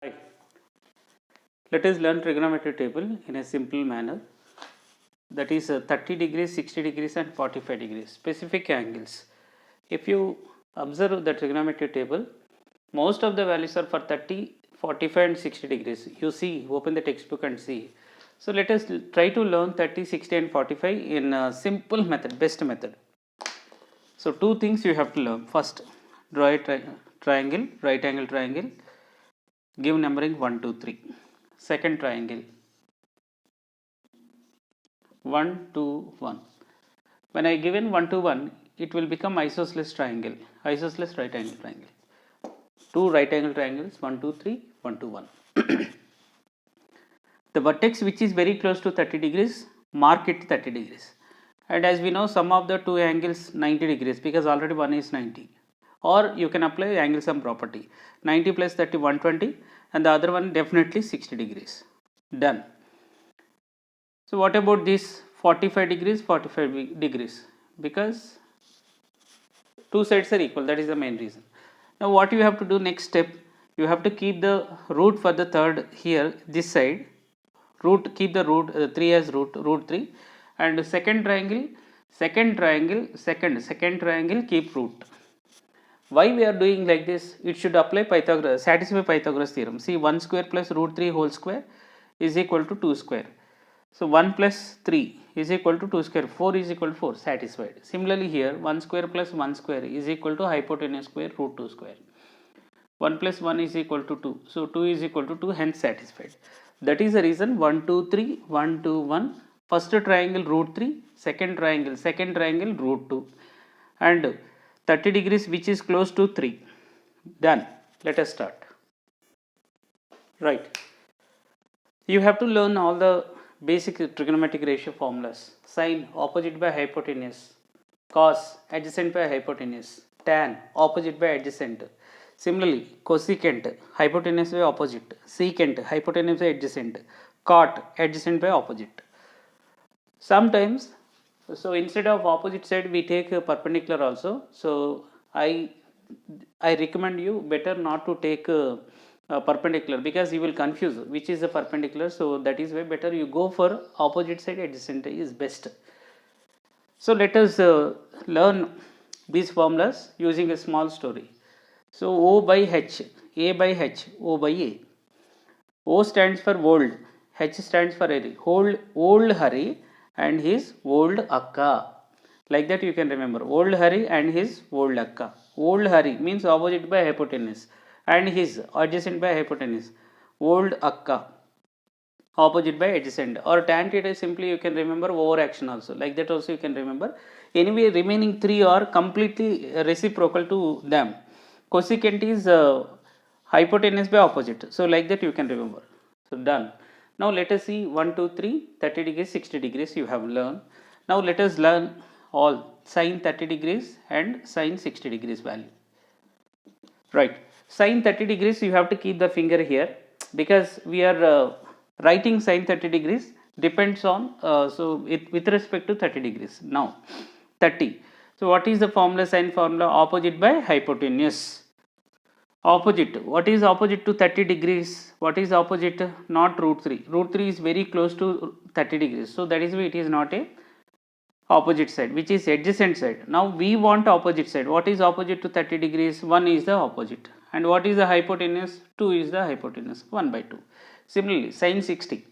Hi. Let us learn trigonometry table in a simple manner, that is 30 degrees, 60 degrees and 45 degrees specific angles. If you observe the trigonometry table, most of the values are for 30, 45 and 60 degrees. You see, open the textbook and see. So let us try to learn 30, 60 and 45 in a simple method, best method. So two things you have to learn. First, draw a triangle, right angle triangle, give numbering 1, 2, 3. Second triangle, 1, 2, 1. When I given 1 to 1, it will become isosceles triangle, isosceles right angle triangle. Two right angle triangles, 1, 2, 3, 1, 2, 1. The vertex which is very close to 30 degrees, mark it 30 degrees. And as we know, sum of the two angles 90 degrees, because already one is 90. Or you can apply angle sum property, 90 plus 30, 120, and the other one definitely 60 degrees. Done. So what about this 45 degrees, 45 degrees? Because two sides are equal, that is the main reason. Now what you have to do next step, you have to keep the root for the third here, this side, root, keep the root 3 as root 3, and second triangle, second triangle keep root. Why we are doing like this? It should apply Pythagoras, satisfy Pythagoras theorem. See, 1 square plus root 3 whole square is equal to 2 square. So 1 plus 3 is equal to 2 square, 4 is equal to 4, satisfied. Similarly here, 1 square plus 1 square is equal to hypotenuse square root 2 square. 1 plus 1 is equal to 2, so 2 is equal to 2, hence satisfied. That is the reason 1, 2, 3, 1, 2, 1, first triangle root 3, second triangle root 2, and 30 degrees which is close to 3. Done. Let us start. Right. You have to learn all the basic trigonometric ratio formulas. Sine opposite by hypotenuse, cos adjacent by hypotenuse, tan opposite by adjacent. Similarly, cosecant hypotenuse by opposite, secant hypotenuse by adjacent, cot adjacent by opposite. Sometimes, so instead of opposite side we take a perpendicular also. So I recommend you better not to take perpendicular, because you will confuse which is the perpendicular. So that is why better you go for opposite side, adjacent is best. So let us learn these formulas using a small story. So O by H, A by H, O by A. O stands for old, H stands for Hari. Old Hari and his old Akka. Like that you can remember. Old Hari and his old Akka. Old Hari means opposite by hypotenuse, and his adjacent by hypotenuse. Old Akka opposite by adjacent, or tan theta simply you can remember over action also. Like that also you can remember. Anyway, remaining three are completely reciprocal to them. Cosecant is hypotenuse by opposite. So like that you can remember. So done. Now let us see 1, 2, 3, 30 degrees, 60 degrees you have learned. Now let us learn all sine 30 degrees and sine 60 degrees value. Right. Sine 30 degrees you have to keep the finger here, because we are writing sine 30 degrees depends on, with respect to 30 degrees. Now 30. So what is the formula, sine formula? Opposite by hypotenuse. Opposite, what is opposite to 30 degrees? What is opposite? Not root 3. Root 3 is very close to 30 degrees. So that is why it is not a opposite side, which is adjacent side. Now we want opposite side. What is opposite to 30 degrees? 1 is the opposite. And what is the hypotenuse? 2 is the hypotenuse, 1 by 2. Similarly, sine 60.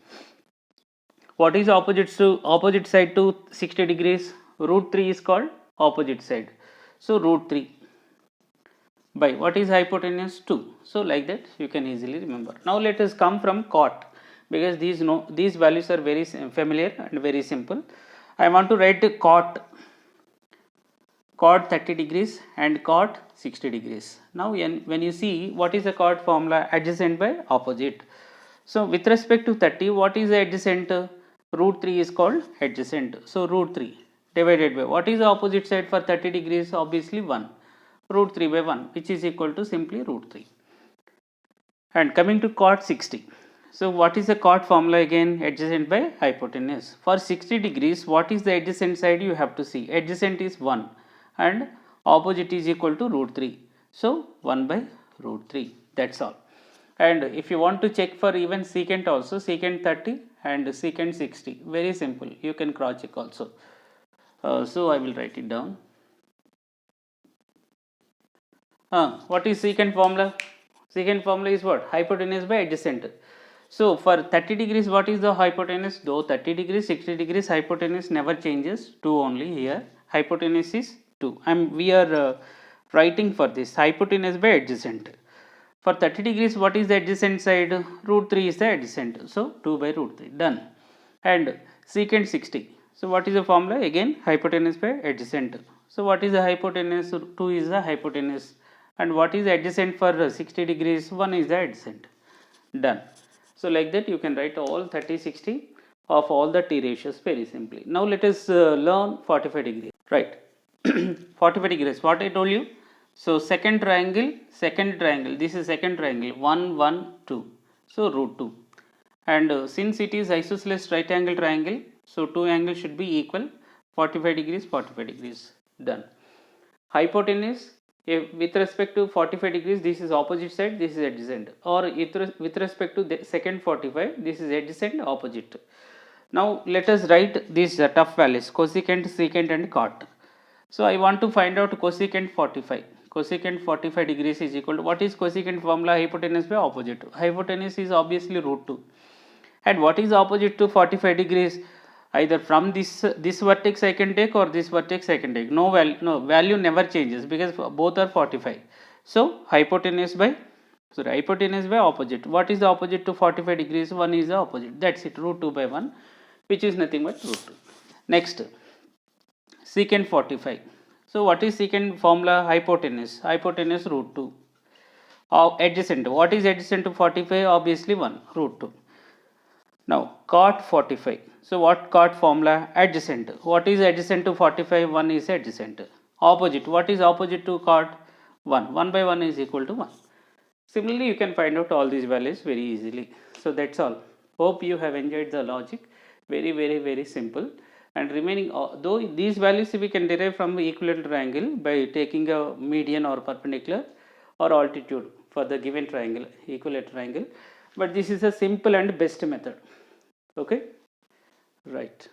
What is opposite side to 60 degrees? Root 3 is called opposite side. So root 3 by what is hypotenuse? 2. So like that you can easily remember. Now let us come from cot, because these values are very familiar and very simple. I want to write cot 30 degrees and cot 60 degrees. Now when you see what is the cot formula, adjacent by opposite. So with respect to 30, what is the adjacent? Root 3 is called adjacent. So root 3 divided by what is the opposite side for 30 degrees? Obviously 1. Root 3 by 1, which is equal to simply root 3. And coming to cot 60. So what is the cot formula again? Adjacent by hypotenuse. For 60 degrees, what is the adjacent side? You have to see. Adjacent is 1 and opposite is equal to root 3. So 1 by root 3. That's all. And if you want to check for even secant also, secant 30 and secant 60, very simple, you can cross check also. So I will write it down. What is secant formula? Secant formula is what? Hypotenuse by adjacent. So for 30 degrees, what is the hypotenuse? Though 30 degrees, 60 degrees, hypotenuse never changes, 2 only here. Hypotenuse is 2. We are writing for this hypotenuse by adjacent. For 30 degrees, what is the adjacent side? Root 3 is the adjacent. So 2 by root 3. Done. And secant 60. So what is the formula? Again, hypotenuse by adjacent. So what is the hypotenuse? 2 is the hypotenuse. And what is the adjacent for 60 degrees? 1 is the adjacent. Done. So like that you can write all 30, 60 of all the T ratios very simply. Now let us learn 45 degrees. Right. 45 degrees. What I told you? So second triangle, this is second triangle, 1, 1, 2. So root 2. And since it is isosceles right angle triangle, so two angles should be equal, 45 degrees, 45 degrees. Done. Hypotenuse, if with respect to 45 degrees, this is opposite side, this is adjacent, or with respect to the second 45, this is adjacent, opposite. Now let us write these tough values, cosecant, secant and cot. So I want to find out cosecant 45. Cosecant 45 degrees is equal to, what is cosecant formula? Hypotenuse by opposite. Hypotenuse is obviously root 2. And what is opposite to 45 degrees? Either from this vertex I can take, or this vertex I can take. No value never changes because both are 45. So hypotenuse by opposite. What is the opposite to 45 degrees? 1 is the opposite. That's it. Root 2 by 1, which is nothing but root 2. Next, secant 45. So what is secant formula? Hypotenuse root 2. Adjacent. What is adjacent to 45? Obviously 1, root 2. Now cot 45. So what cot formula? Adjacent. What is adjacent to 45? 1 is adjacent. Opposite. What is opposite to cot? 1. 1 by 1 is equal to 1. Similarly, you can find out all these values very easily. So that's all. Hope you have enjoyed the logic. Very, very, very simple. And remaining, though these values we can derive from equilateral triangle by taking a median or perpendicular or altitude for the given triangle, equilateral triangle. But this is a simple and best method. Okay, right.